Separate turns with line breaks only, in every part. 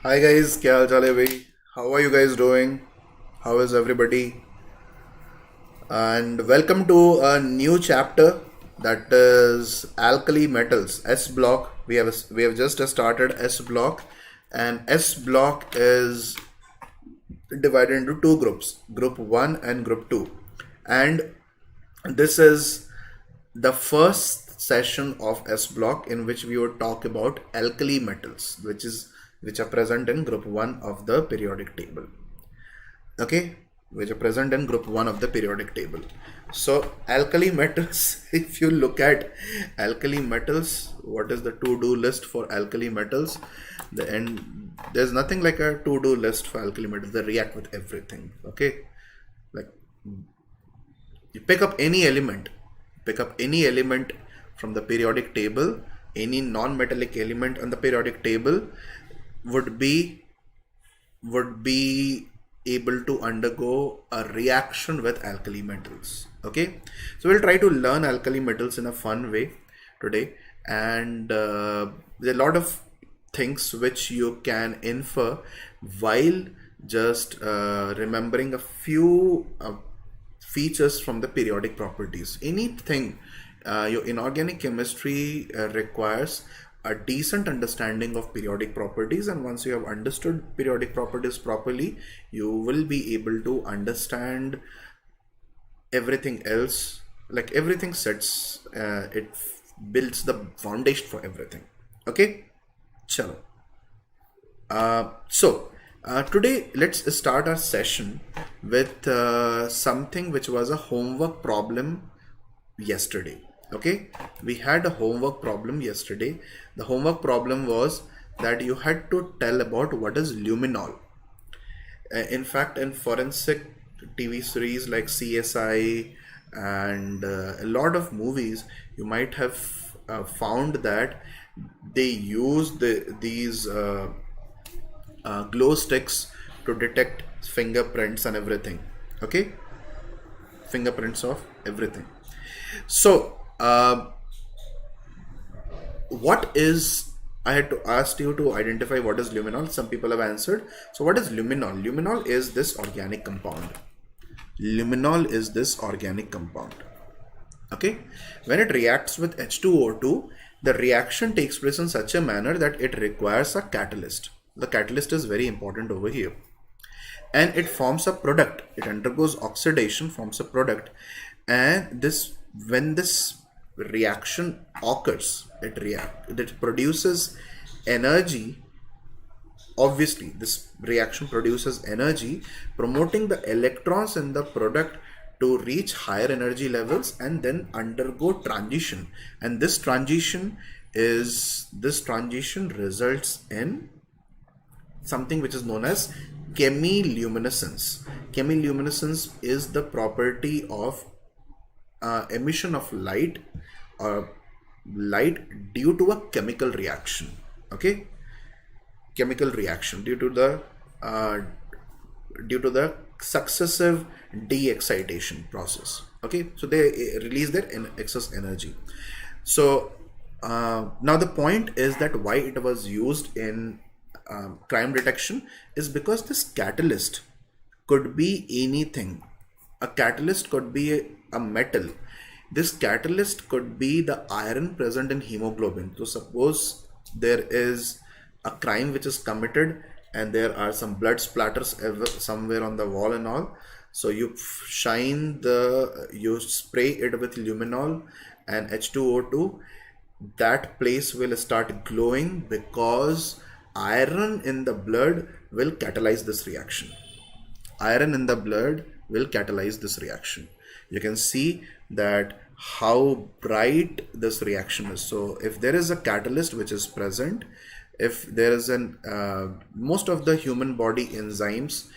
Hi guys, क्या हाल चाल है भाई? How are you guys doing? How is everybody? And welcome to a new chapter that is Alkali Metals S block. We have just started S block, and S block is divided into two groups, Group 1 and Group 2. And this is the first session of S block in which we would talk about alkali metals, which are present in Group 1 of the periodic table. Okay, which are present in Group 1 of the periodic table. So alkali metals, if you look at alkali metals, what is the to-do list for alkali metals? There's nothing like a to-do list for alkali metals. They react with everything. Okay, like you pick up any element from the periodic table, any non-metallic element on the periodic table would be able to undergo a reaction with alkali metals. Okay, so we'll try to learn alkali metals in a fun way today, and there are a lot of things which you can infer while just remembering a few features from the periodic properties. Anything your inorganic chemistry requires a decent understanding of periodic properties, and once you have understood periodic properties properly, you will be able to understand everything else. Like everything sets, it builds the foundation for everything. Okay, chalo. Today let's start our session with something which was a homework problem yesterday. Okay, we had a homework problem yesterday. The homework problem was that you had to tell about what is luminol. In fact, in forensic TV series like CSI and a lot of movies, you might have found that they use these glow sticks to detect fingerprints and everything. Okay, fingerprints of everything. So what is, I had to ask you to identify what is luminol. Some people have answered. So what is luminol? Luminol is this organic compound. Luminol is this organic compound. Okay, when it reacts with H2O2, the reaction takes place in such a manner that it requires a catalyst. The catalyst is very important over here, and it forms a product. It undergoes oxidation, forms a product, and when this reaction occurs, it produces energy. Obviously this reaction produces energy, promoting the electrons in the product to reach higher energy levels and then undergo transition, and this transition results in something which is known as chemiluminescence. Chemiluminescence is the property of emission of light due to a chemical reaction. Okay, chemical reaction due to the successive de-excitation process. Okay, so they release their excess energy. So now the point is that why it was used in crime detection is because this catalyst could be anything. A catalyst could be a metal. This catalyst could be the iron present in hemoglobin. So suppose there is a crime which is committed and there are some blood splatters somewhere on the wall and all. So you spray it with luminol and H2O2. That place will start glowing because iron in the blood will catalyze this reaction. Iron in the blood will catalyze this reaction. You can see that how bright this reaction is. So if there is a catalyst which is present, if there is most of the human body enzymes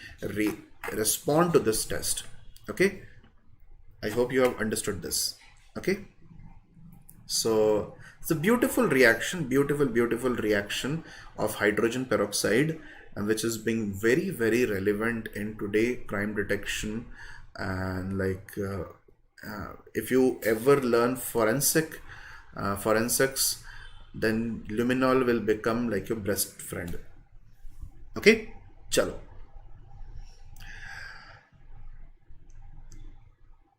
respond to this test. Okay, I hope you have understood this. Okay, so it's a beautiful reaction, beautiful reaction of hydrogen peroxide, and which is being very relevant in today crime detection. And like if you ever learn forensics, then luminol will become like your best friend. Okay, chalo.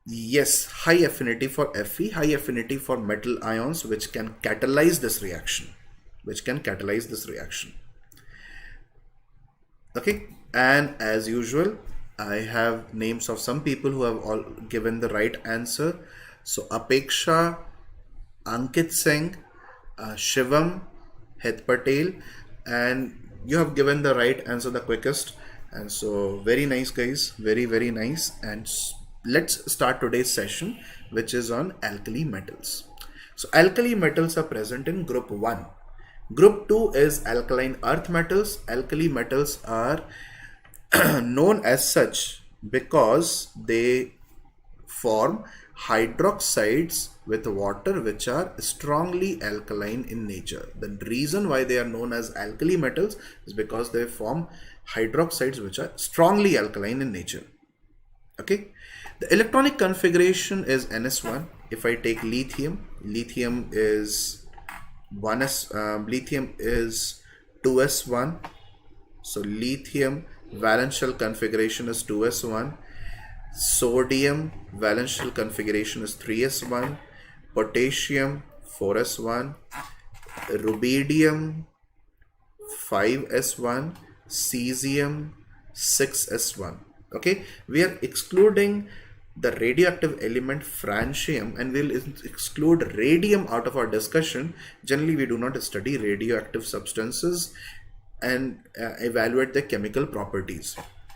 Yes, high affinity for Fe, high affinity for metal ions, which can catalyze this reaction. Okay, and as usual, I have names of some people who have all given the right answer. So Apeksha, Ankit Singh, Shivam, Het Patel, and you have given the right answer the quickest. And so very nice, guys, very nice. And let's start today's session, which is on alkali metals. So alkali metals are present in group 1. Group 2 is alkaline earth metals. Alkali metals are known as such because they form hydroxides with water which are strongly alkaline in nature. The reason why they are known as alkali metals is because they form hydroxides which are strongly alkaline in nature. Okay, the electronic configuration is NS1. If I take lithium, lithium is 2s1. So lithium valence shell configuration is 2s1. Sodium valence shell configuration is 3s1. Potassium 4s1. Rubidium 5s1. Cesium 6s1. Okay, we are excluding the radioactive element francium and we'll exclude radium out of our discussion. Generally, we do not study radioactive substances and evaluate the chemical properties.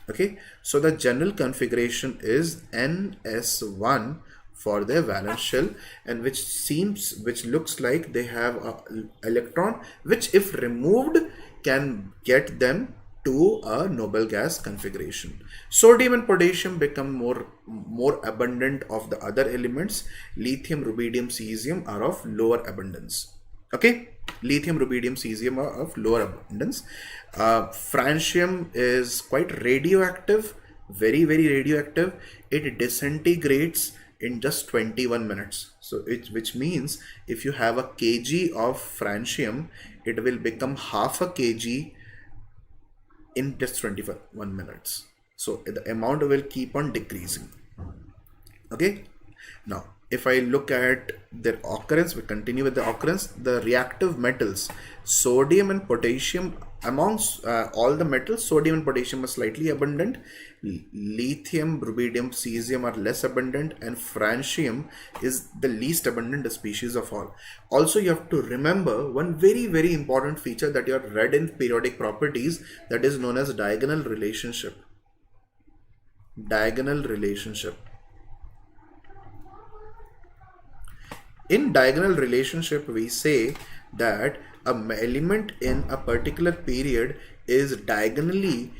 Okay, so the general configuration is NS1 for their valence shell, and which looks like they have an electron which if removed can get them to a noble gas configuration. Sodium and potassium become more abundant of the other elements. Lithium, rubidium, cesium are of lower abundance. Okay, lithium, rubidium, cesium are of lower abundance. Francium is quite radioactive, very radioactive. It disintegrates in just 21 minutes. So which means if you have a kg of francium, it will become half a kg in just 21 minutes. So the amount will keep on decreasing. Okay, now if I look at their occurrence, we continue with the occurrence. The reactive metals, sodium and potassium, amongst all the metals, sodium and potassium are slightly abundant. Lithium, rubidium, cesium are less abundant, and francium is the least abundant species of all. Also, you have to remember one very important feature that you have read in periodic properties, that is known as diagonal relationship. Diagonal relationship. In diagonal relationship, we say that an element in a particular period is diagonally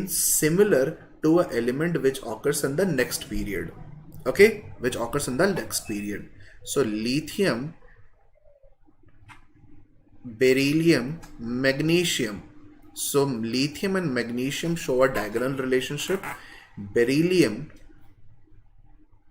similar to an element which occurs in the next period. Okay, which occurs in the next period. So lithium, beryllium, magnesium. So lithium and magnesium show a diagonal relationship. Beryllium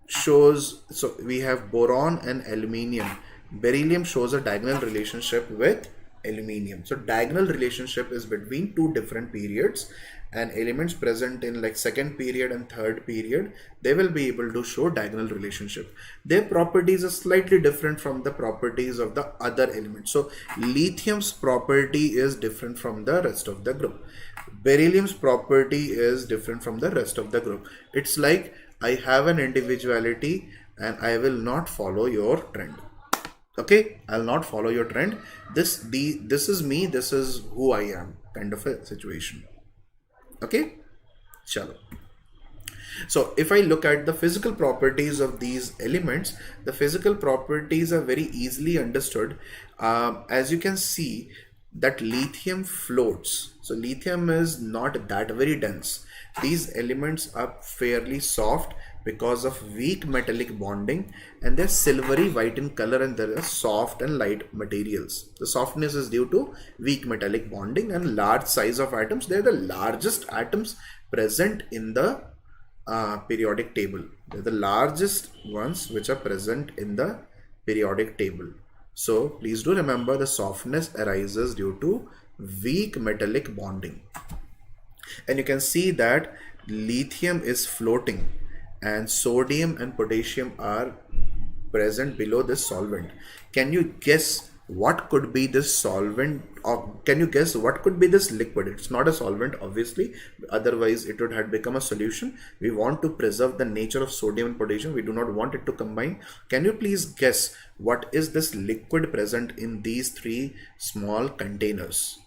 shows, so we have boron and aluminium. Beryllium shows a diagonal relationship with aluminium. So diagonal relationship is between two different periods, and elements present in like second period and third period, they will be able to show diagonal relationship. Their properties are slightly different from the properties of the other elements. So lithium's property is different from the rest of the group. Beryllium's property is different from the rest of the group. It's like I have an individuality and I will not follow your trend. Okay, I'll not follow your trend. This is me, this is who I am, kind of a situation. Okay, chalo. So if I look at the physical properties of these elements, the physical properties are very easily understood. As you can see that lithium floats. So lithium is not that very dense. These elements are fairly soft because of weak metallic bonding, and they're silvery white in color, and they're soft and light materials. The softness is due to weak metallic bonding and large size of atoms. They're the largest atoms present in the periodic table. They're the largest ones which are present in the periodic table. So please do remember the softness arises due to weak metallic bonding. And you can see that lithium is floating and sodium and potassium are present below this solvent. Can you guess what could be this solvent, or can you guess what could be this liquid? It's not a solvent, obviously, otherwise it would have become a solution. We want to preserve the nature of sodium and potassium. We do not want it to combine. Can you please guess what is this liquid present in these three small containers?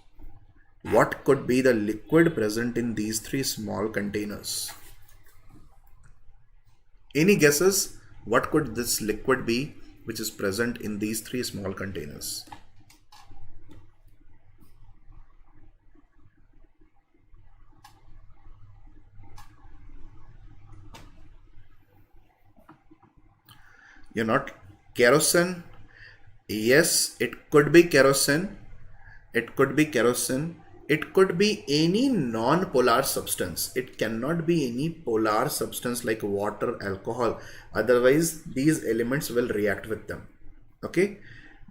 What could be the liquid present in these three small containers? Any guesses? What could this liquid be which is present in these three small containers? You're not? Kerosene? Yes, it could be kerosene. It could be kerosene. It could be any non-polar substance. It cannot be any polar substance like water, alcohol. Otherwise, these elements will react with them. Okay.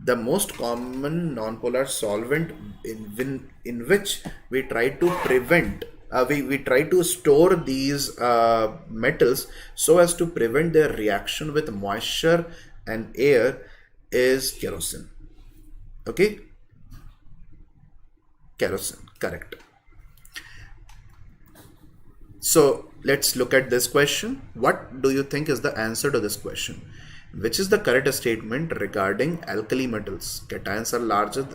The most common non-polar solvent in which we try to prevent, we try to store these metals so as to prevent their reaction with moisture and air is kerosene. Okay. Kerosene, correct. So let's look at this question. What do you think is the answer to this question? Which is the correct statement regarding alkali metals? Cations are larger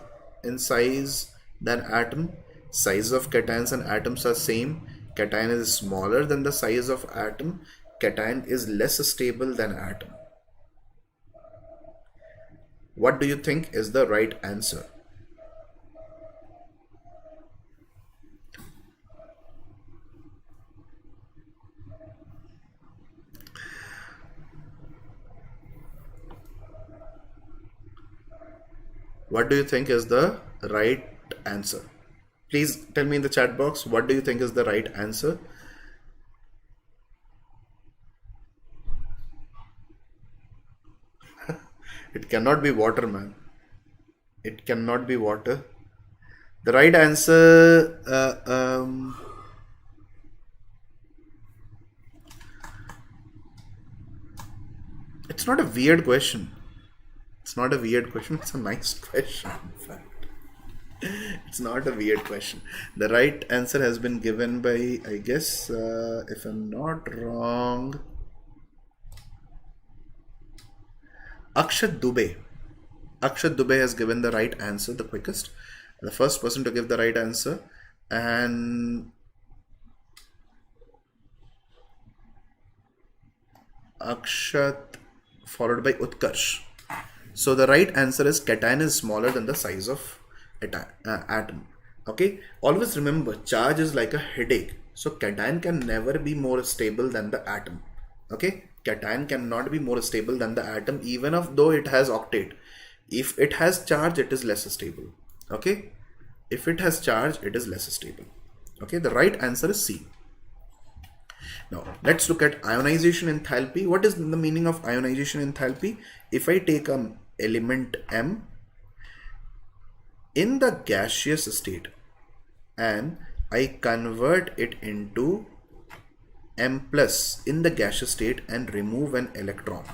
in size than atom. Size of cations and atoms are same. Cation is smaller than the size of atom. Cation is less stable than atom. What do you think is the right answer? What do you think is the right answer? Please tell me in the chat box, what do you think is the right answer? It cannot be water, man. It cannot be water. The right answer, it's not a weird question. It's not a weird question. It's a nice question, in fact. It's not a weird question. The right answer has been given by, I guess, if I'm not wrong, Akshat Dubey. Akshat Dubey has given the right answer the quickest. The first person to give the right answer. And Akshat followed by Utkarsh. So the right answer is cation is smaller than the size of atom. Okay. Always remember, charge is like a headache. So cation can never be more stable than the atom. Okay. Cation cannot be more stable than the atom, even though it has octet. If it has charge, it is less stable. Okay. If it has charge, it is less stable. Okay. The right answer is C. Now let's look at ionization enthalpy. What is the meaning of ionization enthalpy? If I take an element M in the gaseous state and I convert it into M plus in the gaseous state and remove an electron,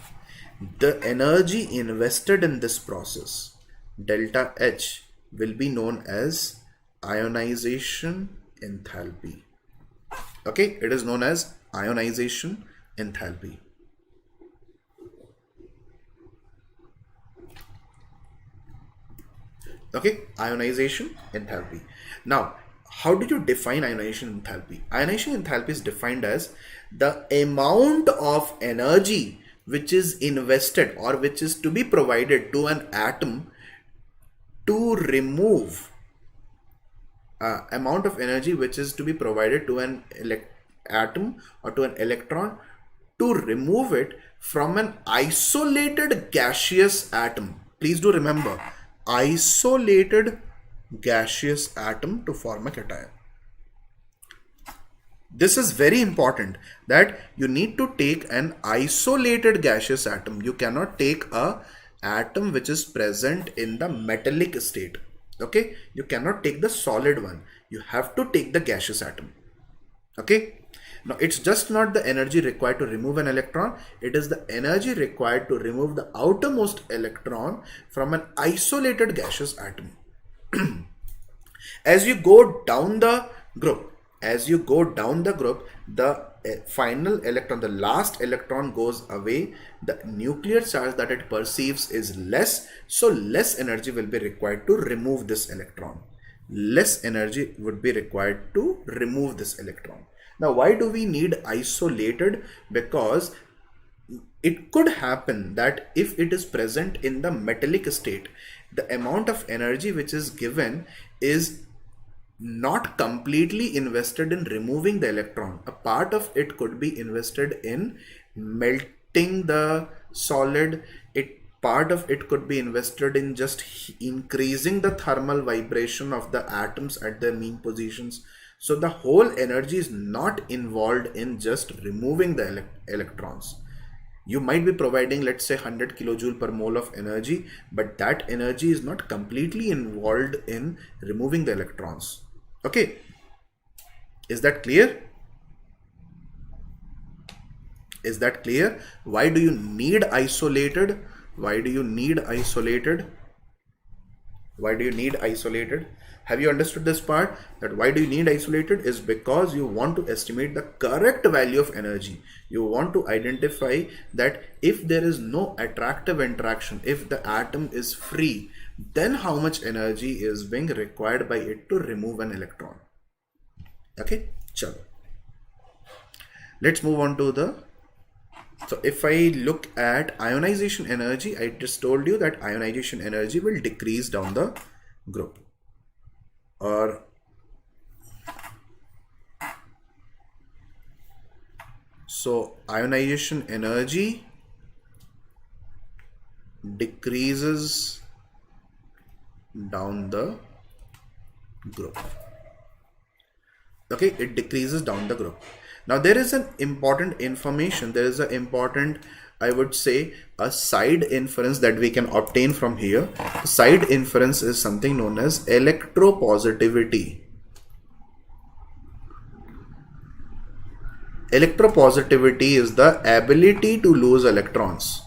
the energy invested in this process, delta H, will be known as ionization enthalpy. Okay, it is known as ionization enthalpy. Okay, ionization enthalpy. Now, how do you define ionization enthalpy? Ionization enthalpy is defined as the amount of energy which is invested or which is to be provided to an atom to remove amount of energy which is to be provided to an atom or to an electron to remove it from an isolated gaseous atom. Please do remember, isolated gaseous atom to form a cation. This is very important, that you need to take an isolated gaseous atom. You cannot take a atom which is present in the metallic state. Okay, you cannot take the solid one. You have to take the gaseous atom. Okay. Now it's just not the energy required to remove an electron, it is the energy required to remove the outermost electron from an isolated gaseous atom. As you go down the group, the final electron, the last electron goes away, the nuclear charge that it perceives is less, so less energy will be required to remove this electron. Less energy would be required to remove this electron. Now, why do we need isolated? Because it could happen that if it is present in the metallic state, the amount of energy which is given is not completely invested in removing the electron. A part of it could be invested in melting the solid. Part of it could be invested in just increasing the thermal vibration of the atoms at their mean positions. So the whole energy is not involved in just removing the electrons. You might be providing, let's say, 100 kilojoule per mole of energy, but that energy is not completely involved in removing the electrons. Okay, is that clear? Is that clear? Why do you need isolated? Why do you need isolated? Why do you need isolated? Have you understood this part? That why do you need isolated is because you want to estimate the correct value of energy. You want to identify that if there is no attractive interaction, if the atom is free, then how much energy is being required by it to remove an electron. Okay, chalo. Let's move on to the. So if I look at ionization energy, I just told you that ionization energy will decrease down the group. Or so ionization energy decreases down the group. Okay, it decreases down the group. Now there is an important information, there is an important, I would say, a side inference that we can obtain from here. The side inference is something known as electropositivity. Electropositivity is the ability to lose electrons.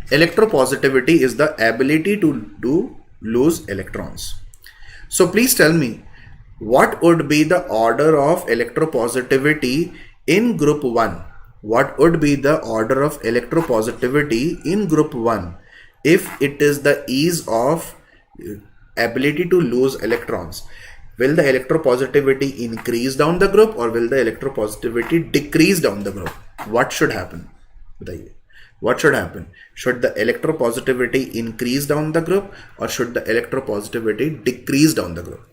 Electropositivity is the ability to lose electrons. So please tell me, what would be the order of electropositivity in group 1? What would be the order of electropositivity in group 1 if it is the ease of ability to lose electrons? Will the electropositivity increase down the group or will the electropositivity decrease down the group? What should happen? What should happen? Should the electropositivity increase down the group or should the electropositivity decrease down the group?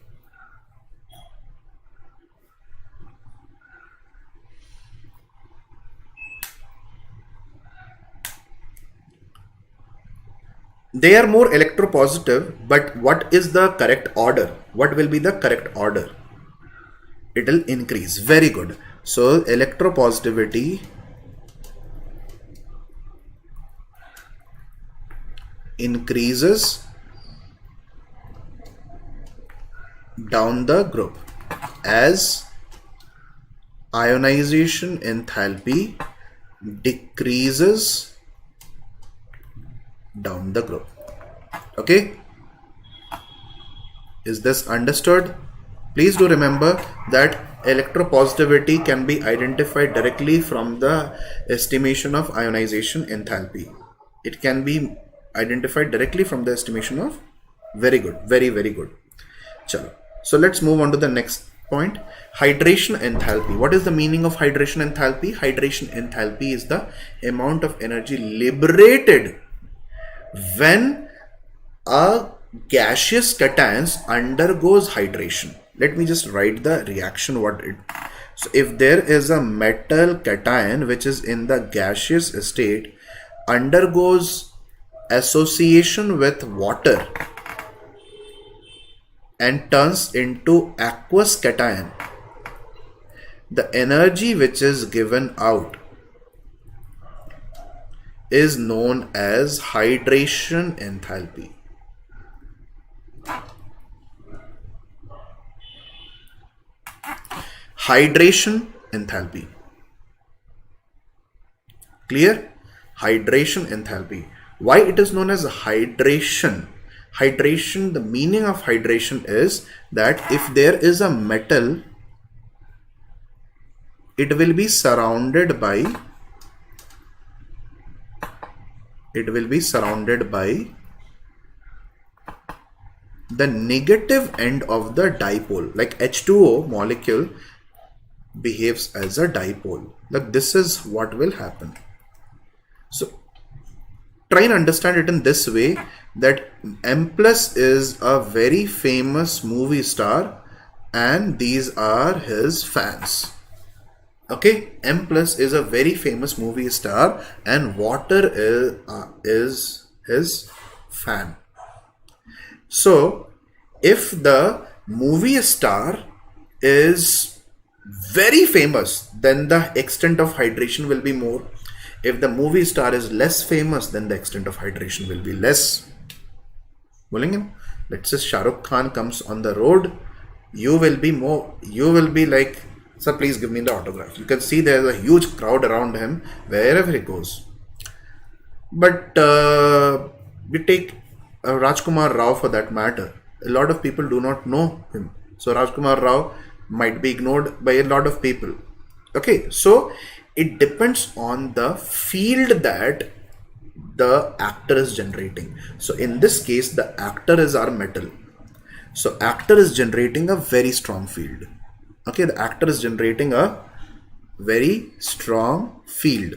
They are more electropositive, but what is the correct order? What will be the correct order? It will increase. Very good. So electropositivity increases down the group as ionization enthalpy decreases down the group. Okay, is this understood? Please do remember that electropositivity can be identified directly from the estimation of ionization enthalpy. It can be identified directly from the estimation of. Very good, very good. Chalo. So let's move on to the next point. Hydration enthalpy. What is the meaning of hydration enthalpy? Hydration enthalpy is the amount of energy liberated when a gaseous cation undergoes hydration. Let me just write the reaction so if there is a metal cation which is in the gaseous state, undergoes association with water and turns into aqueous cation, the energy which is given out is known as hydration enthalpy. hydration enthalpy. Clear? Hydration enthalpy. Why it is known as hydration? Hydration, the meaning of hydration is that if there is a metal, it will be surrounded by the negative end of the dipole. Like H2O molecule behaves as a dipole. Like this is what will happen. So try and understand it in this way, that M plus is a very famous movie star and these are his fans. Okay, M plus is a very famous movie star and water is his fan. So if the movie star is very famous, then the extent of hydration will be more. If the movie star is less famous, then the extent of hydration will be less. Let's say Shah Rukh Khan comes on the road, you will be like, sir, please give me the autograph. You can see there is a huge crowd around him wherever he goes. But we take Rajkumar Rao for that matter. A lot of people do not know him. So Rajkumar Rao might be ignored by a lot of people. Okay, so it depends on the field that the actor is generating. So in this case, the actor is our metal. So actor is generating a very strong field. Okay, the actor is generating a very strong field.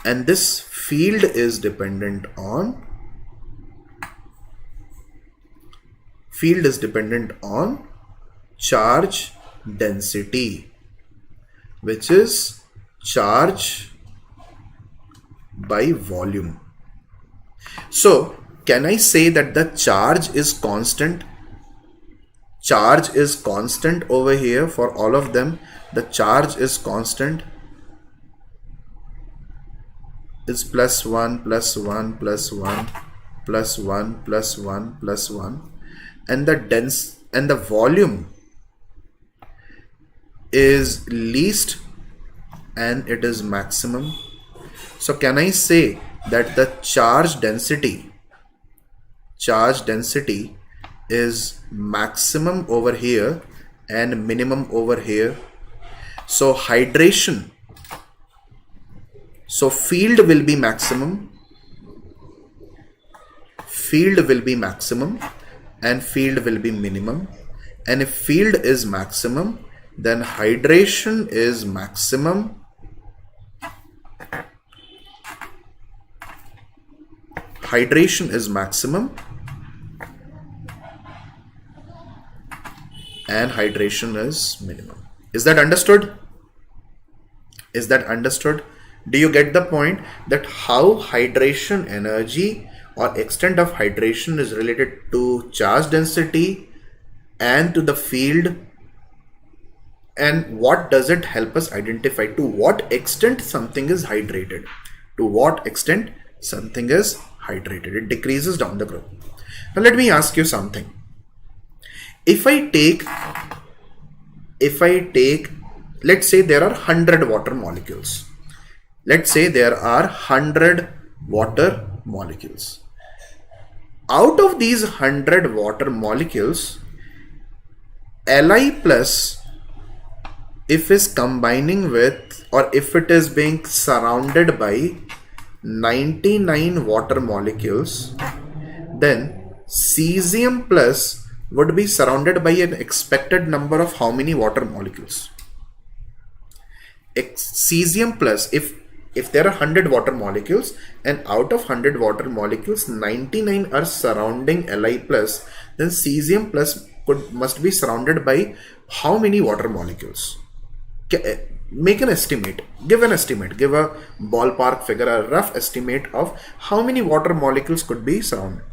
And this field is dependent on charge density, which is charge by volume. So can I say that the charge is constant? Charge is constant over here for all of them. The charge is constant. It's plus 1, plus 1, plus 1, plus 1, plus 1, plus 1. And the volume is least and it is maximum. So can I say that the charge density is maximum over here and minimum over here? So hydration, so field will be maximum, and field will be minimum. And if field is maximum, then hydration is maximum, and hydration is minimum. Is that understood? Do you get the point that how hydration energy or extent of hydration is related to charge density and to the field? And what does it help us identify? To what extent something is hydrated? It decreases down the group. Now let me ask you something. If I take, let's say there are 100 water molecules. Out of these 100 water molecules, Li plus, if is combining with, or if it is being surrounded by 99 water molecules, then cesium plus would be surrounded by an expected number of how many water molecules? Cesium plus, if there are 100 water molecules and out of 100 water molecules 99 are surrounding Li plus, then cesium plus must be surrounded by how many water molecules? Make an estimate, give a ballpark figure, a rough estimate of how many water molecules could be surrounded.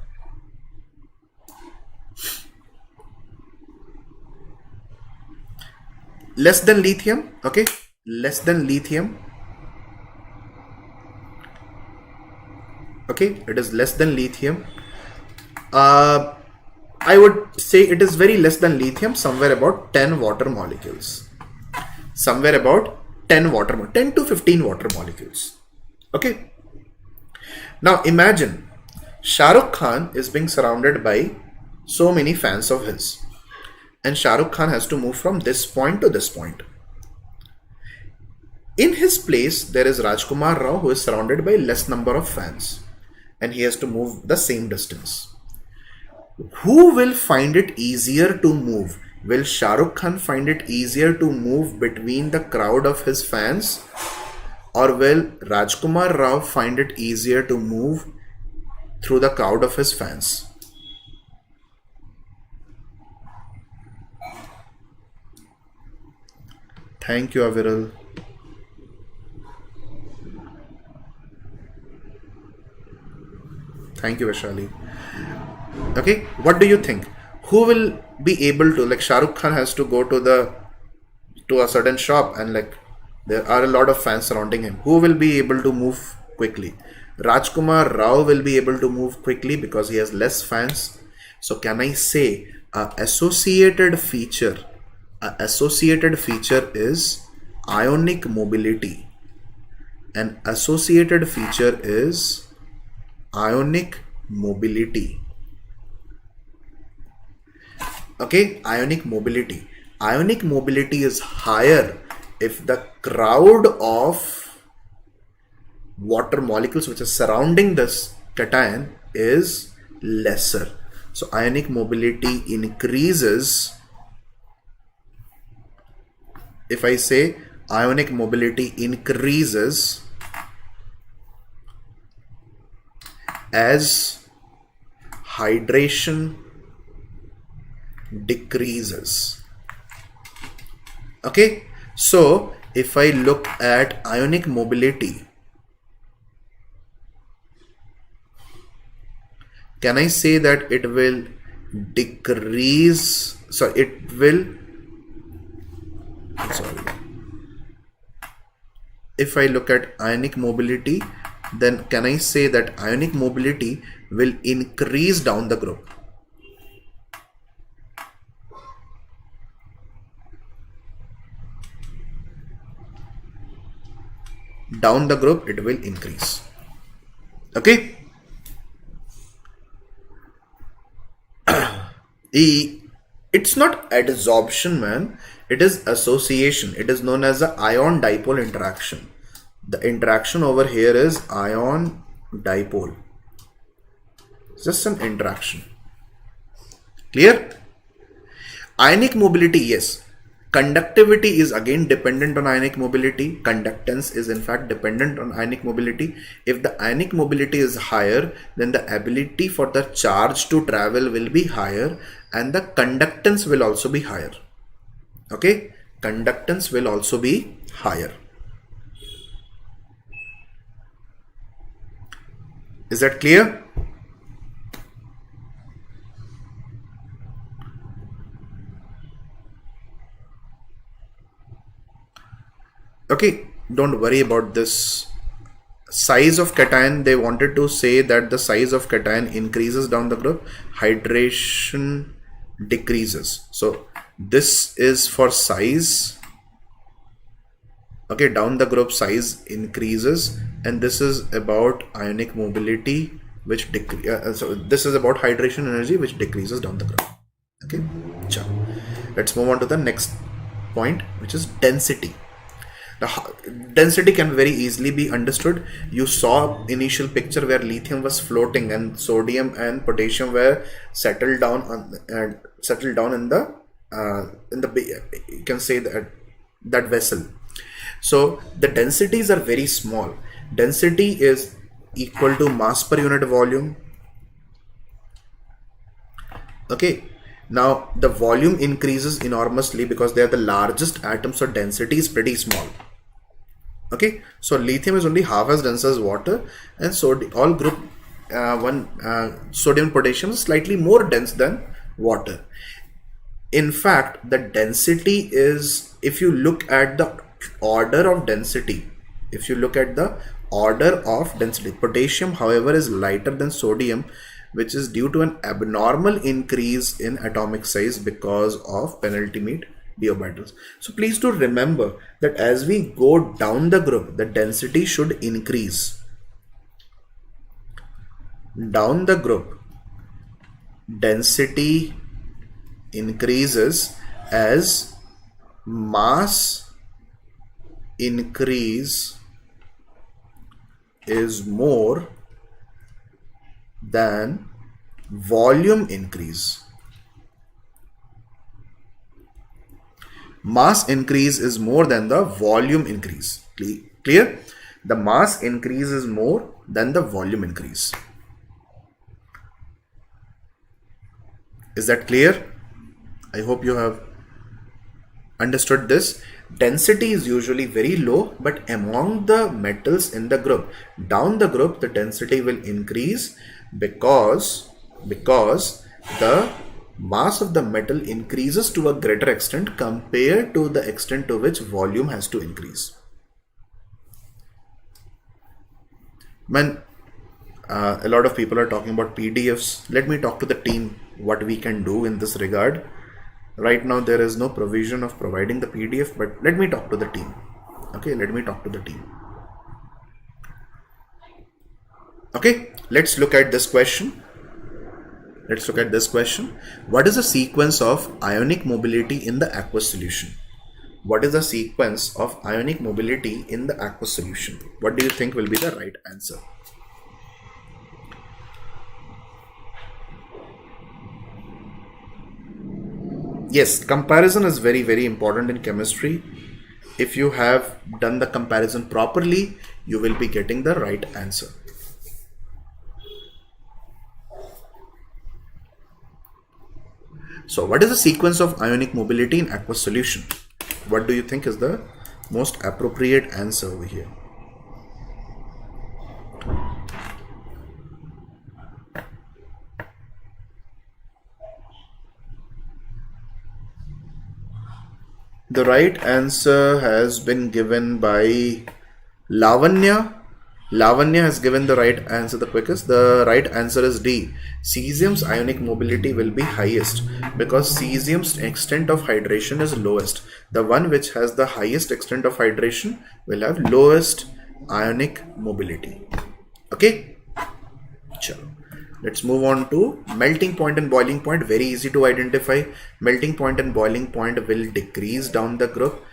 Less than lithium, okay, less than lithium. Okay, it is less than lithium. I would say it is very less than lithium, somewhere about 10 water molecules. somewhere about 10 to 15 water molecules. Okay. Now imagine Shah Rukh Khan is being surrounded by so many fans of his, and Shah Rukh Khan has to move from this point to this point. In his place, there is Rajkumar Rao, who is surrounded by less number of fans, and he has to move the same distance. Who will find it easier to move? Will Shah Rukh Khan find it easier to move between the crowd of his fans, or will Rajkumar Rao find it easier to move through the crowd of his fans? Thank you, Aviral. Thank you, Vaishali. Okay, what do you think? Who will be able to, like, Shah Rukh Khan has to go to a certain shop, and like there are a lot of fans surrounding him. Who will be able to move quickly? Rajkumar Rao will be able to move quickly because he has less fans. So can I say a associated feature is ionic mobility. An associated feature is ionic mobility. Okay, ionic mobility. Ionic mobility is higher if the crowd of water molecules which are surrounding this cation is lesser. So ionic mobility increases. If I say ionic mobility increases as hydration decreases. Okay, so if I look at ionic mobility, can I say that it will decrease? So it will, if I look at ionic mobility, then can I say that ionic mobility will increase down the group? Down the group it will increase. Okay. It's not adsorption, man. It is association. It is known as the ion dipole interaction. The interaction over here is ion dipole. Just an interaction. Clear? Ionic mobility, yes. Conductivity is again dependent on ionic mobility. Conductance is in fact dependent on ionic mobility. If the ionic mobility is higher, then the ability for the charge to travel will be higher, and the conductance will also be higher. Okay, conductance will also be higher. Is that clear? Okay, don't worry about this size of cation. They wanted to say that the size of cation increases down the group, hydration decreases. So this is for size. Okay, down the group size increases, and this is about ionic mobility, which so this is about hydration energy, which decreases down the group. Okay, let's move on to the next point, which is density. The density can very easily be understood. You saw initial picture where lithium was floating and sodium and potassium were settled down in the you can say that vessel. So the densities are very small. Density is equal to mass per unit volume. Okay. Now the volume increases enormously because they are the largest atoms, so density is pretty small. Okay, so lithium is only half as dense as water, and so all group 1 sodium and potassium is slightly more dense than water. In fact, the density is, if you look at the order of density, potassium however is lighter than sodium, which is due to an abnormal increase in atomic size because of penultimate d orbitals. So please do remember that as we go down the group, the density should increase. Down the group, density increases as mass increase is more than volume increase. Mass increase is more than the volume increase. Clear? The mass increase is more than the volume increase. Is that clear? I hope you have understood this. Density is usually very low, but among the metals in the group, down the group, the density will increase because the mass of the metal increases to a greater extent compared to the extent to which volume has to increase. Man, a lot of people are talking about PDFs. Let me talk to the team what we can do in this regard. Right now there is no provision of providing the PDF, but let me talk to the team. Okay, let me talk to the team. Okay, let's look at this question. What is the sequence of ionic mobility in the aqueous solution? What is the sequence of ionic mobility in the aqueous solution? What do you think will be the right answer? Yes, comparison is very, very important in chemistry. If you have done the comparison properly, you will be getting the right answer. So what is the sequence of ionic mobility in aqueous solution? What do you think is the most appropriate answer over here? The right answer has been given by Lavanya. Lavanya has given the right answer the quickest. The right answer is D. Cesium's ionic mobility will be highest because cesium's extent of hydration is lowest. The one which has the highest extent of hydration will have lowest ionic mobility. Okay? Chalo. Let's move on to melting point and boiling point. Very easy to identify. Melting point and boiling point will decrease down the group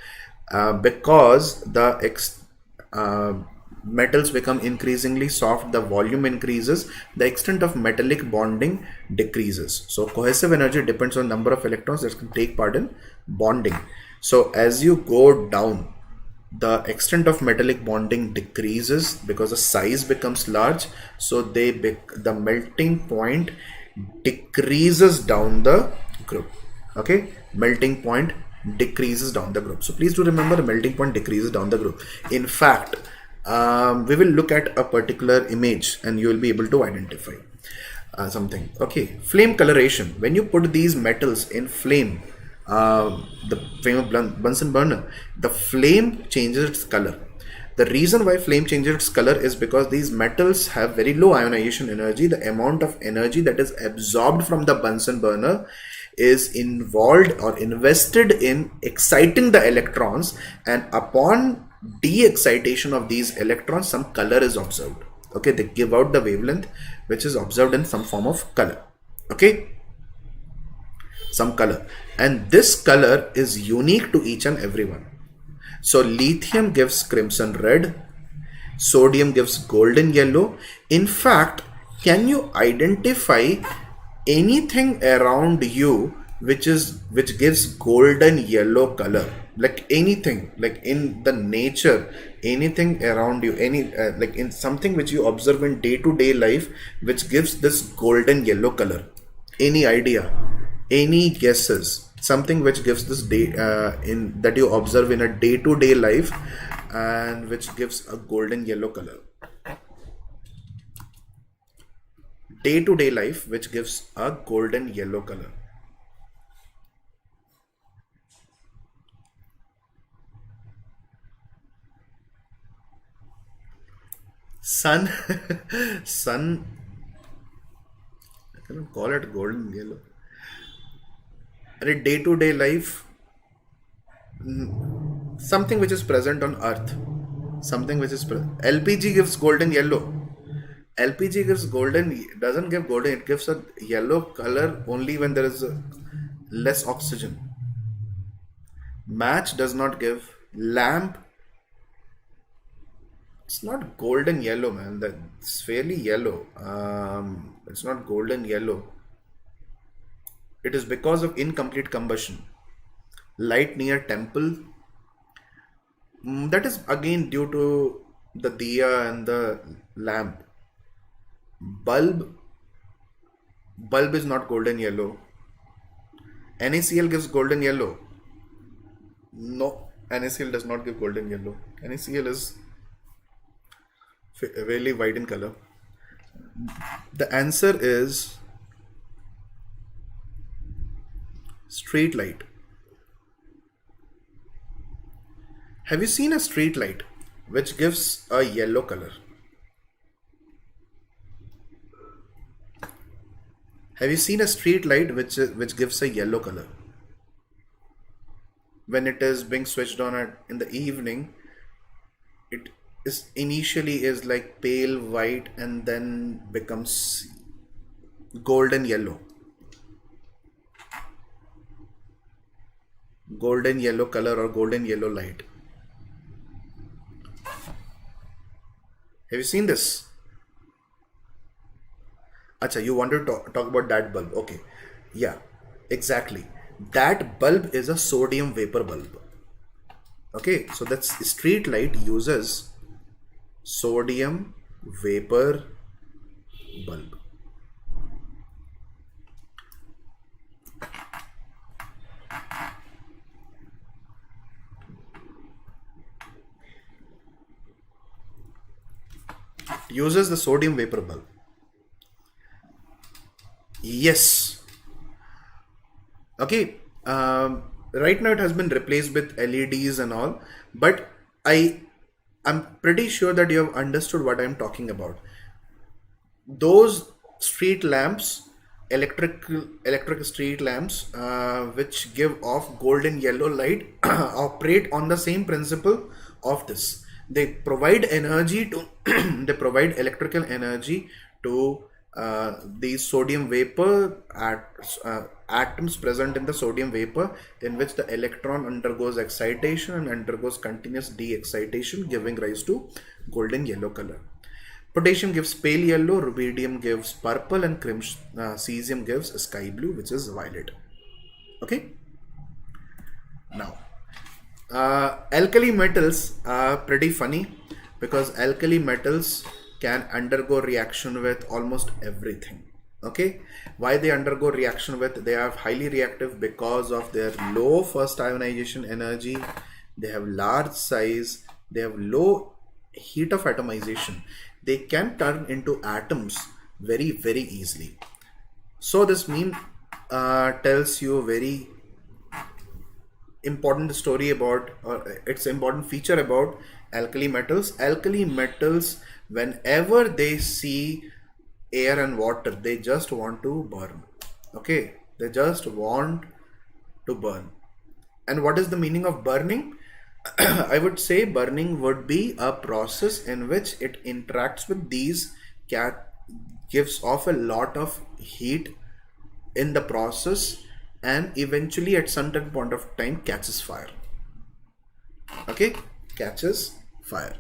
because the metals become increasingly soft, the volume increases, the extent of metallic bonding decreases. So cohesive energy depends on number of electrons that can take part in bonding. So as you go down, the extent of metallic bonding decreases because the size becomes large. So the melting point decreases down the group. Okay, melting point decreases down the group. So please do remember, the melting point decreases down the group. In fact, we will look at a particular image and you will be able to identify something. Okay, flame coloration. When you put these metals in flame, the flame of Bunsen burner, the flame changes its color. The reason why flame changes its color is because these metals have very low ionization energy. The amount of energy that is absorbed from the Bunsen burner is involved or invested in exciting the electrons, and upon de-excitation of these electrons, some color is observed. Okay, they give out the wavelength which is observed in some form of color. Okay, some color, and this color is unique to each and every one. So lithium gives crimson red, sodium gives golden yellow. In fact, can you identify anything around you which gives golden yellow color? Like anything, like in the nature, anything around you, like in something which you observe in day-to-day life which gives this golden yellow color? Any idea? Any guesses? Something which gives this that you observe in a day-to-day life and which gives a golden yellow color. Day-to-day life which gives a golden yellow color. Sun. Sun, I cannot call it golden yellow. Day-to-day life, something which is present on earth, something which is LPG gives golden yellow. LPG gives golden, doesn't give golden, it gives a yellow color only when there is less oxygen. Match does not give. Lamp, it's not golden yellow, man. That's fairly yellow. It's not golden yellow. It is because of incomplete combustion. Light near temple, that is again due to the diya and the lamp. Bulb is not golden yellow. NaCl gives golden yellow. No, NaCl does not give golden yellow. NaCl is really white in color. The answer is street light. Have you seen a street light which gives a yellow color? Have you seen a street light which gives a yellow color? When it is being switched on in the evening, it is initially is like pale white and then becomes golden yellow. Golden yellow color or golden yellow light. Have you seen this? Acha, you want to talk about that bulb. Okay. Yeah, exactly. That bulb is a sodium vapor bulb. Okay, so that's street light uses sodium vapor bulb. It uses the sodium vapor bulb. Yes. Okay. Right now it has been replaced with LEDs and all, but I'm pretty sure that you have understood what I'm talking about. Those street lamps, electric street lamps, which give off golden yellow light, operate on the same principle of this. They provide energy to they provide electrical energy to the sodium vapor atoms present in the sodium vapor, in which the electron undergoes excitation and undergoes continuous de-excitation, giving rise to golden yellow color. Potassium gives pale yellow, rubidium gives purple, and cesium gives sky blue, which is violet. Okay. Now, alkali metals are pretty funny because alkali metals can undergo reaction with almost everything. Okay, why they undergo reaction with? They are highly reactive because of their low first ionization energy, they have large size, they have low heat of atomization, they can turn into atoms very easily. So this meme tells you a very important story about, or it's important feature about alkali metals. Alkali metals, whenever they see air and water, they just want to burn. Okay, they just want to burn. And what is the meaning of burning? I would say burning would be a process in which it interacts with these, gives off a lot of heat in the process, and eventually at some point of time catches fire. Okay, catches fire.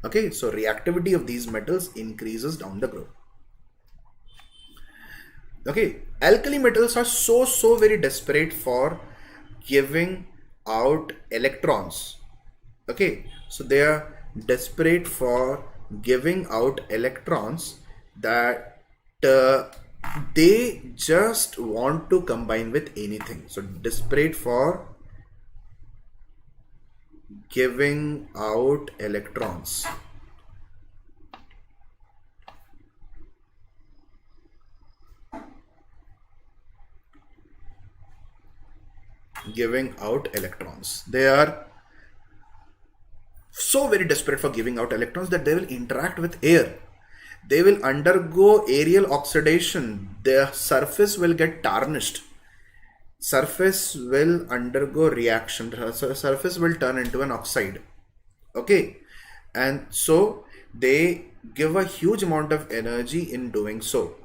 Okay, so reactivity of these metals increases down the road. Okay, alkali metals are so very desperate for giving out electrons. Okay, so they are desperate for giving out electrons that they just want to combine with anything. So desperate for giving out electrons. Giving out electrons. They are so very desperate for giving out electrons that they will interact with air. They will undergo aerial oxidation. Their surface will get tarnished. surface will undergo reaction. Surface will turn into an oxide. Okay, and so they give a huge amount of energy in doing so.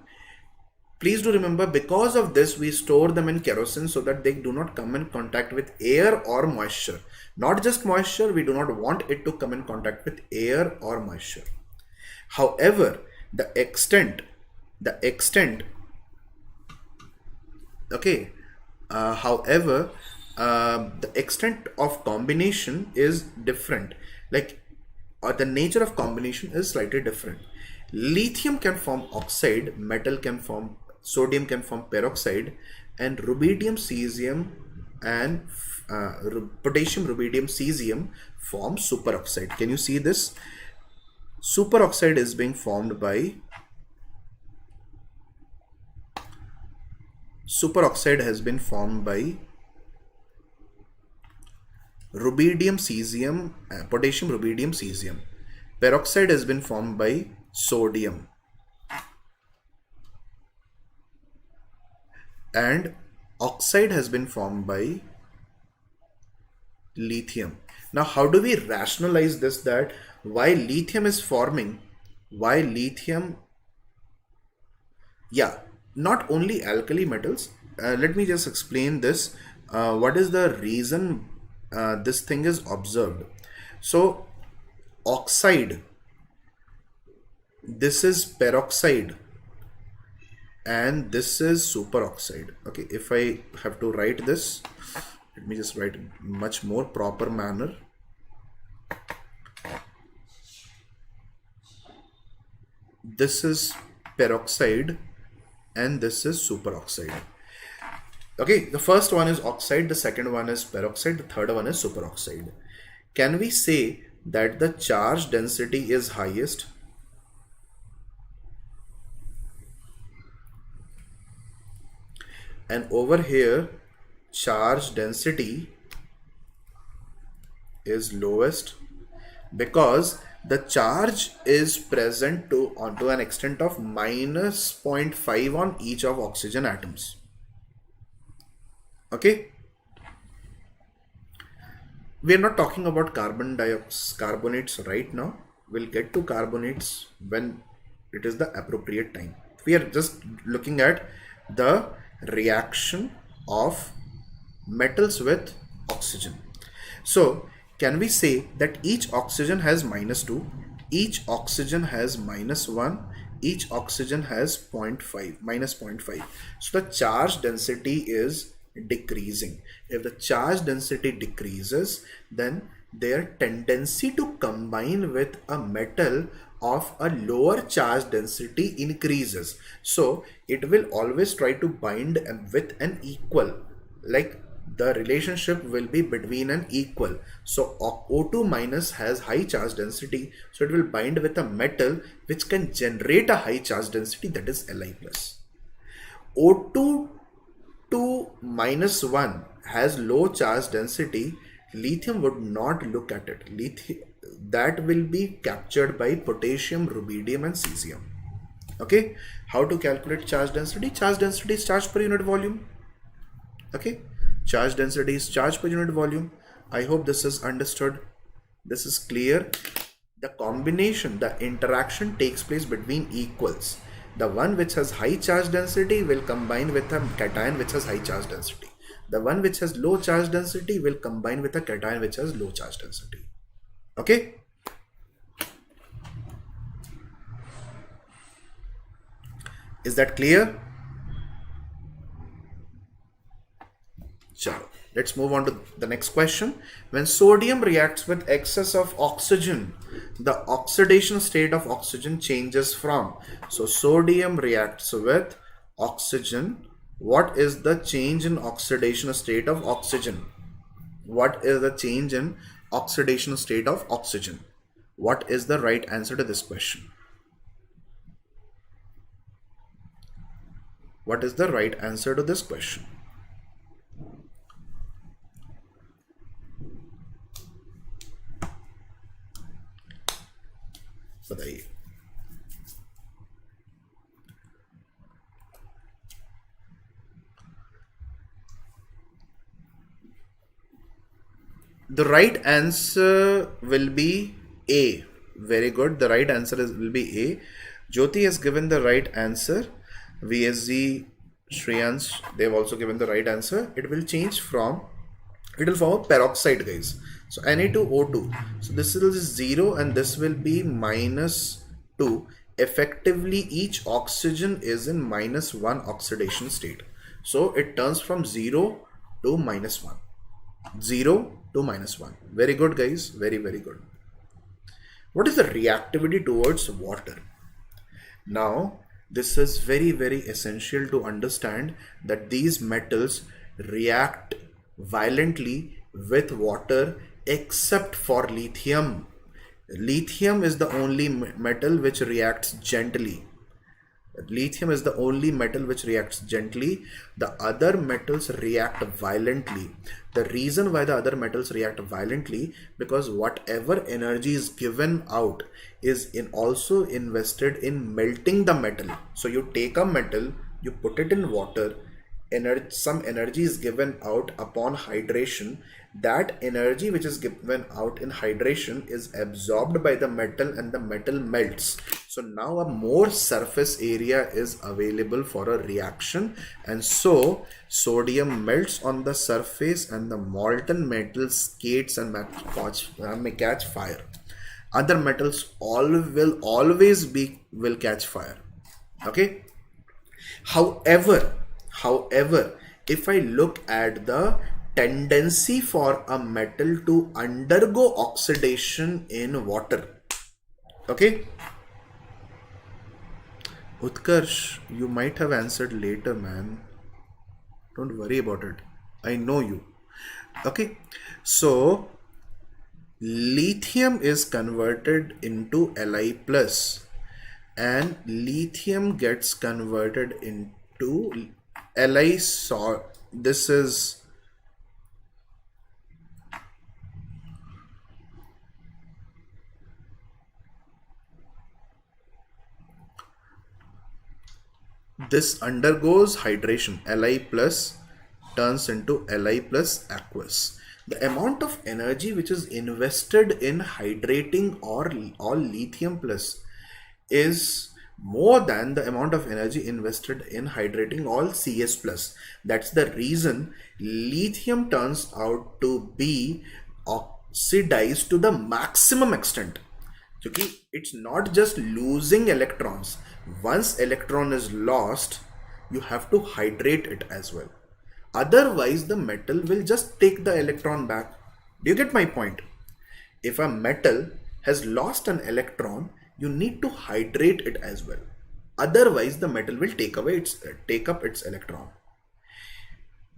Please do remember, because of this, we store them in kerosene so that they do not come in contact with air or moisture. Not just moisture, we do not want it to come in contact with air or moisture. However, the extent, okay, the extent of combination is different. Like, the nature of combination is slightly different. Lithium can form oxide, metal can form, sodium can form peroxide, and rubidium, cesium, and potassium, rubidium, cesium form superoxide. Can you see this? Superoxide is being formed by, superoxide has been formed by rubidium, cesium, potassium, rubidium, cesium. Peroxide has been formed by sodium. And oxide has been formed by lithium. Now, how do we rationalize this, that why lithium is forming, why lithium, yeah, not only alkali metals. Let me just explain this. What is the reason this thing is observed? So, oxide, this is peroxide, and this is superoxide. Okay, if I have to write this, let me just write in much more proper manner. This is peroxide and this is superoxide. Okay, the first one is oxide, the second one is peroxide, the third one is superoxide. Can we say that the charge density is highest? And over here, charge density is lowest because the charge is present onto an extent of minus 0.5 on each of oxygen atoms. Okay, we are not talking about carbonates right now. We'll get to carbonates when it is the appropriate time. We are just looking at the reaction of metals with oxygen. So can we say that each oxygen has -2, each oxygen has -1, each oxygen has -0.5. So the charge density is decreasing. If the charge density decreases, then their tendency to combine with a metal of a lower charge density increases. So it will always try to bind with an equal, like the relationship will be between an equal. So O2 minus has high charge density, so it will bind with a metal which can generate a high charge density, that is Li plus. O2 -1 has low charge density. Lithium would not look at it. That will be captured by potassium, rubidium, and cesium. Okay, how to calculate charge density? Charge density is charge per unit volume. Okay, charge density is charge per unit volume. I hope this is understood. This is clear. The combination, the interaction takes place between equals. The one which has high charge density will combine with a cation which has high charge density. The one which has low charge density will combine with a cation which has low charge density. Okay? Is that clear? Chalo. Let's move on to the next question. When sodium reacts with excess of oxygen, the oxidation state of oxygen changes from. So sodium reacts with oxygen. What is the change in oxidation state of oxygen? What is the change in oxidation state of oxygen? What is the right answer to this question? What is the right answer to this question? बताइए. The right answer will be A. Very good. The right answer will be A. Jyoti has given the right answer. VSG, Shreyans, they've also given the right answer. It will change from, it will form a peroxide, guys. So Na2O2. So this is 0 and this will be -2. Effectively, each oxygen is in -1 oxidation state. So it turns from 0 to -1. 0 to -1. Very good, guys. Very, very good. What is the reactivity towards water? Now, this is very, very essential to understand that these metals react violently with water except for lithium. Lithium is the only metal which reacts gently. Lithium is the only metal which reacts gently. The other metals react violently. The reason why the other metals react violently, because whatever energy is given out is also invested in melting the metal. So you take a metal, you put it in water, some energy is given out upon hydration. That energy which is given out in hydration is absorbed by the metal and the metal melts. So now a more surface area is available for a reaction, and so sodium melts on the surface and the molten metal skates and may catch fire. Other metals will always catch fire. Okay. However, if I look at the tendency for a metal to undergo oxidation in water, okay, Utkarsh, you might have answered later, man. Don't worry about it. I know you. Okay, so lithium is converted into Li plus, and lithium gets converted into Li. This is this undergoes hydration. Li plus turns into Li plus aqueous. The amount of energy which is invested in hydrating all lithium plus is more than the amount of energy invested in hydrating all CS plus. That's the reason lithium turns out to be oxidized to the maximum extent. Okay, it's not just losing electrons. Once electron is lost, you have to hydrate it as well. Otherwise, the metal will just take the electron back. Do you get my point? If a metal has lost an electron, you need to hydrate it as well. Otherwise, the metal will take up its electron.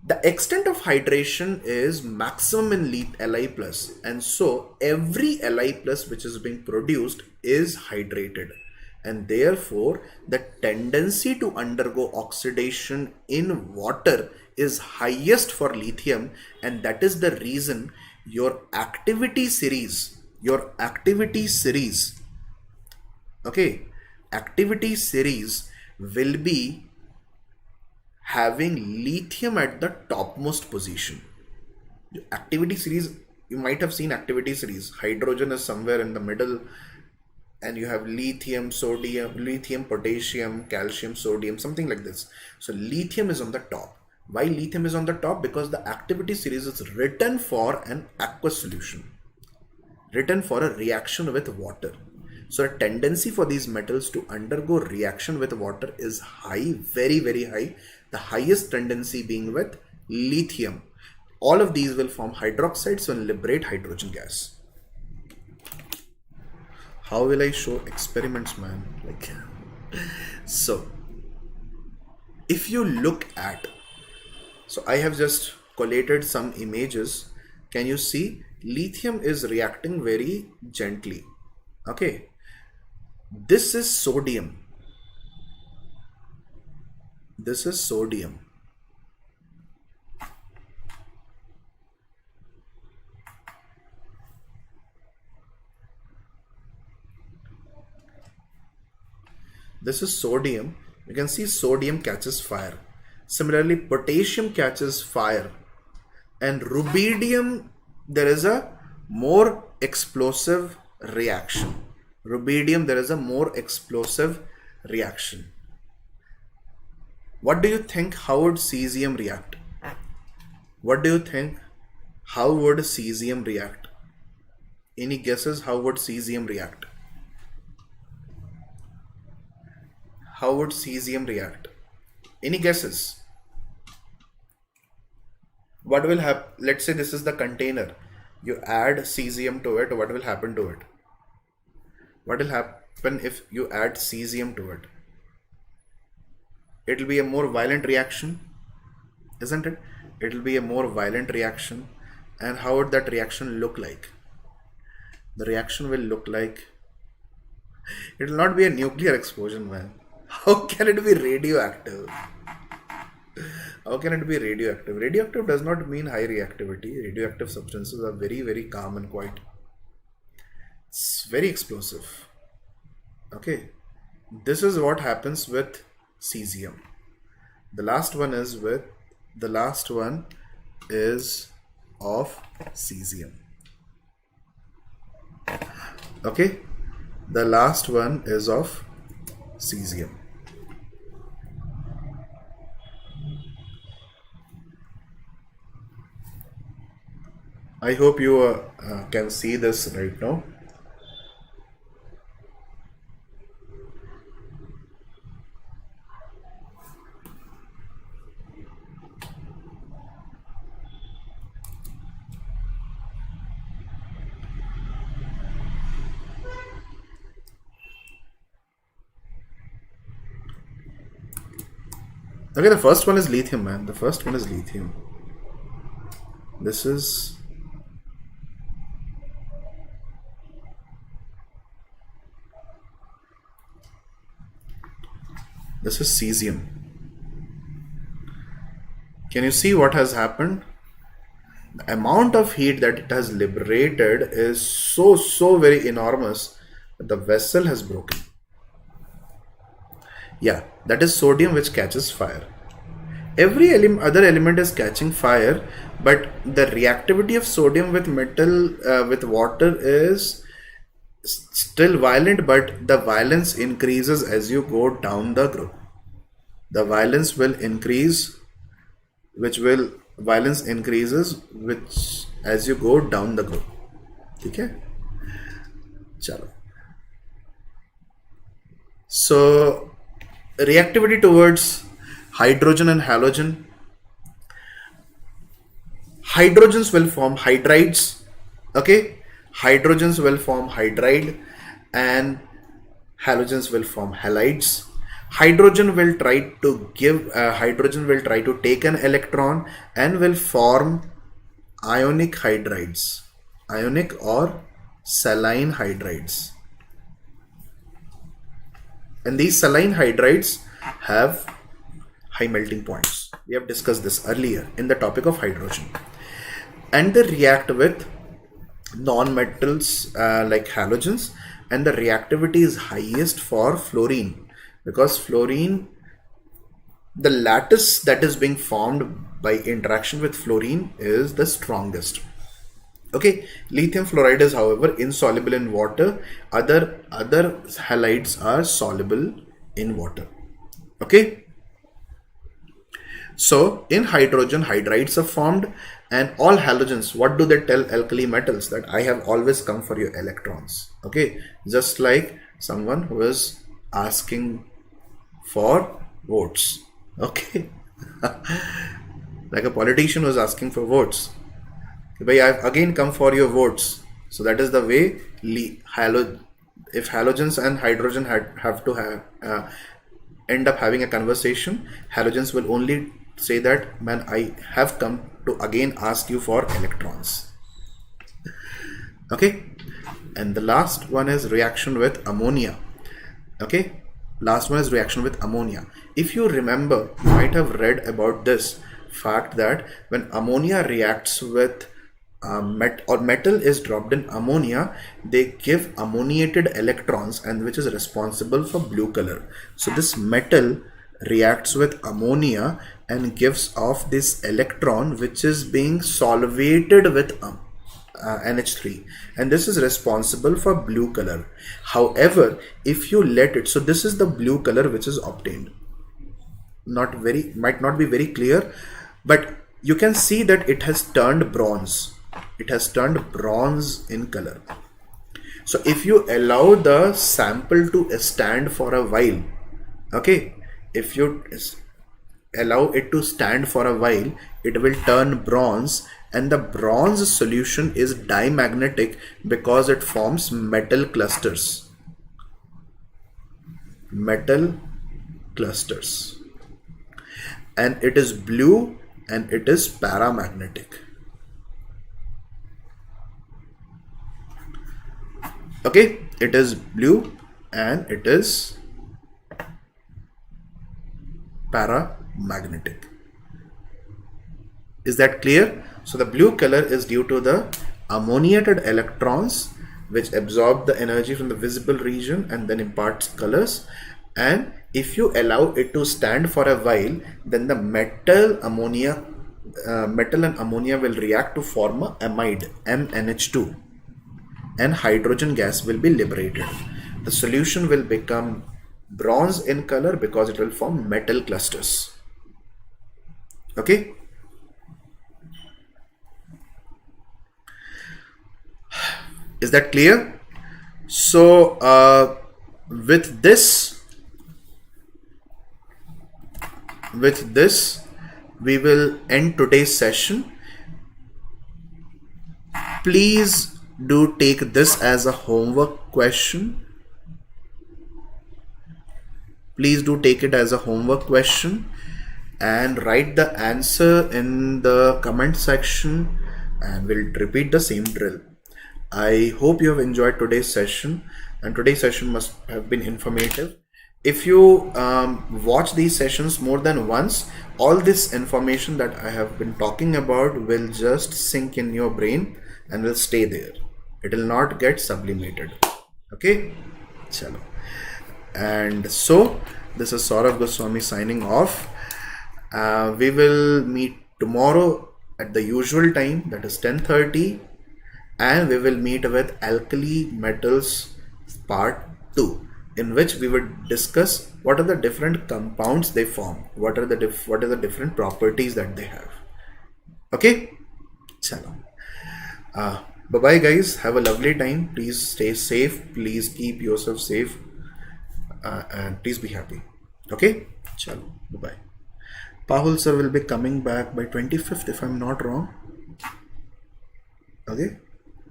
The extent of hydration is maximum in Li plus, and so every Li plus which is being produced is hydrated, and therefore the tendency to undergo oxidation in water is highest for lithium, and that is the reason your activity series, okay, activity series will be having lithium at the topmost position. Activity series, you might have seen activity series. Hydrogen is somewhere in the middle, and you have lithium, sodium, lithium, potassium, calcium, sodium, something like this. So lithium is on the top. Why lithium is on the top? Because the activity series is written for an aqueous solution, written for a reaction with water. So a tendency for these metals to undergo reaction with water is high, very, very high. The highest tendency being with lithium. All of these will form hydroxides and liberate hydrogen gas. How will I show experiments, man? So if you look at, so I have just collated some images. Can you see? Lithium is reacting very gently. Okay. This is sodium. This is sodium. This is sodium. You can see sodium catches fire. Similarly, potassium catches fire, and rubidium there is a more explosive reaction. Rubidium, there is a more explosive reaction. What do you think? How would cesium react? What do you think? How would cesium react? Any guesses? How would cesium react? How would cesium react? Any guesses? What will happen? Let's say this is the container. You add cesium to it. What will happen to it? What will happen if you add cesium to it? It will be a more violent reaction, isn't it? It will be a more violent reaction. And how would that reaction look like? The reaction will look like, it will not be a nuclear explosion, man. How can it be radioactive? How can it be radioactive? Radioactive does not mean high reactivity. Radioactive substances are very, very calm and quiet. It's very explosive. Okay. This is what happens with cesium. The last one is of cesium. Okay. The last one is of cesium. I hope you can see this right now. Okay, the first one is lithium, man. The first one is lithium. This is cesium. Can you see what has happened? The amount of heat that it has liberated is so very enormous that the vessel has broken. Yeah, that is sodium which catches fire. Every other element is catching fire, but the reactivity of sodium with metal with water is still violent, but the violence increases as you go down the group. The violence will increase, violence increases as you go down the group. Okay? Chalo. So reactivity towards hydrogen and halogen. Hydrogens will form hydrides. Okay, hydrogens will form hydride and halogens will form halides. Hydrogen will try to take an electron and will form ionic hydrides, ionic or saline hydrides. And these saline hydrides have high melting points. We have discussed this earlier in the topic of hydrogen. And they react with non-metals like halogens, and the reactivity is highest for fluorine, because fluorine, the lattice that is being formed by interaction with fluorine is the strongest. Okay, lithium fluoride is however insoluble in water. Other halides are soluble in water. Okay, so in hydrogen, hydrides are formed, and all halogens, what do they tell alkali metals? That I have always come for your electrons. Okay, just like someone who is asking for votes. Okay, like a politician who is asking for votes. Okay, I've again come for your votes. So that is the way if halogens and hydrogen have to end up having a conversation, halogens will only say that, man, I have come to again ask you for electrons. Okay, and the last one is reaction with ammonia. Okay, last one is reaction with ammonia. If you remember, you might have read about this fact that when ammonia reacts with metal is dropped in ammonia, they give ammoniated electrons, and which is responsible for blue color. So this metal reacts with ammonia and gives off this electron which is being solvated with NH3, and this is responsible for blue color. However, if you let it, so this is the blue color which is obtained. Might not be very clear, but you can see that it has turned bronze. It has turned bronze in color. So if you allow the sample to stand for a while, okay, if you allow it to stand for a while, it will turn bronze, and the bronze solution is dimagnetic because it forms metal clusters. Metal clusters. And it is blue and it is paramagnetic. Okay, it is blue and it is paramagnetic. Is that clear? So the blue color is due to the ammoniated electrons which absorb the energy from the visible region and then imparts colors. And if you allow it to stand for a while, then the metal and ammonia will react to form a amide, MnH2, and hydrogen gas will be liberated. The solution will become bronze in color because it will form metal clusters. Okay. Is that clear? So with this we will end today's session. Please do take this as a homework question. Please do take it as a homework question and write the answer in the comment section, and we'll repeat the same drill. I hope you have enjoyed today's session, and today's session must have been informative. If you watch these sessions more than once, all this information that I have been talking about will just sink in your brain and will stay there. It will not get sublimated. Okay? Chalo. And so, this is Saurav Goswami signing off. We will meet tomorrow at the usual time, that is 10:30. And we will meet with Alkali Metals part 2, in which we would discuss what are the different compounds they form, what are the different properties that they have. Okay, chalo. Bye bye guys, have a lovely time. Please stay safe, please keep yourself safe, and please be happy. Okay, chalo, bye bye. Pahul sir will be coming back by 25th if I'm not wrong. Okay.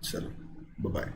Chalo, bye bye.